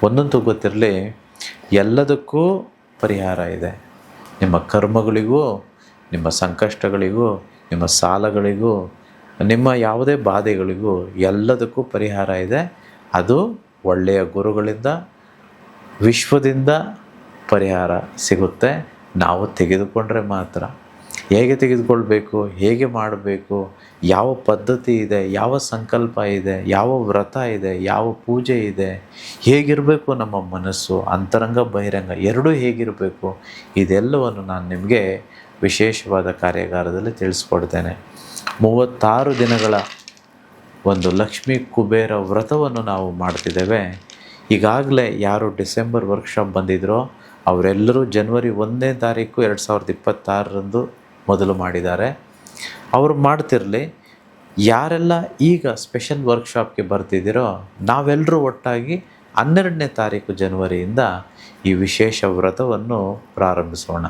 ಒಂದಂತೂ ಗೊತ್ತಿರಲಿ, ಎಲ್ಲದಕ್ಕೂ ಪರಿಹಾರ ಇದೆ. ನಿಮ್ಮ ಕರ್ಮಗಳಿಗೂ, ನಿಮ್ಮ ಸಂಕಷ್ಟಗಳಿಗೂ, ನಿಮ್ಮ ಸಾಲಗಳಿಗೂ, ನಿಮ್ಮ ಯಾವುದೇ ಬಾಧೆಗಳಿಗೂ ಎಲ್ಲದಕ್ಕೂ ಪರಿಹಾರ ಇದೆ. ಅದು ಒಳ್ಳೆಯ ಗುರುಗಳಿಂದ, ವಿಶ್ವದಿಂದ ಪರಿಹಾರ ಸಿಗುತ್ತೆ. ನಾವು ತೆಗೆದುಕೊಂಡ್ರೆ ಮಾತ್ರ. ಹೇಗೆ ತೆಗೆದುಕೊಳ್ಬೇಕು, ಹೇಗೆ ಮಾಡಬೇಕು, ಯಾವ ಪದ್ಧತಿ ಇದೆ, ಯಾವ ಸಂಕಲ್ಪ ಇದೆ, ಯಾವ ವ್ರತ ಇದೆ, ಯಾವ ಪೂಜೆ ಇದೆ, ಹೇಗಿರಬೇಕು ನಮ್ಮ ಮನಸ್ಸು, ಅಂತರಂಗ ಬಹಿರಂಗ ಎರಡೂ ಹೇಗಿರಬೇಕು, ಇದೆಲ್ಲವನ್ನು ನಾನು ನಿಮಗೆ ವಿಶೇಷವಾದ ಕಾರ್ಯಾಗಾರದಲ್ಲಿ ತಿಳಿಸ್ಕೊಡ್ತೇನೆ. 36 ದಿನಗಳ ಒಂದು ಲಕ್ಷ್ಮೀ ಕುಬೇರ ವ್ರತವನ್ನು ನಾವು ಮಾಡ್ತಿದ್ದೇವೆ. ಈಗಾಗಲೇ ಯಾರು ಡಿಸೆಂಬರ್ ವರ್ಕ್ಶಾಪ್ ಬಂದಿದ್ದರೋ ಅವರೆಲ್ಲರೂ ಜನವರಿ 1ನೇ ತಾರೀಕು 2026ರಂದು ಮೊದಲು ಮಾಡಿದ್ದಾರೆ. ಅವರು ಮಾಡ್ತಿರಲಿ. ಯಾರೆಲ್ಲ ಈಗ ಸ್ಪೆಷಲ್ ವರ್ಕ್ಶಾಪ್ಗೆ ಬರ್ತಿದ್ದೀರೋ ನಾವೆಲ್ಲರೂ ಒಟ್ಟಾಗಿ 12ನೇ ತಾರೀಕು ಜನವರಿಯಿಂದ ಈ ವಿಶೇಷ ವ್ರತವನ್ನು ಪ್ರಾರಂಭಿಸೋಣ.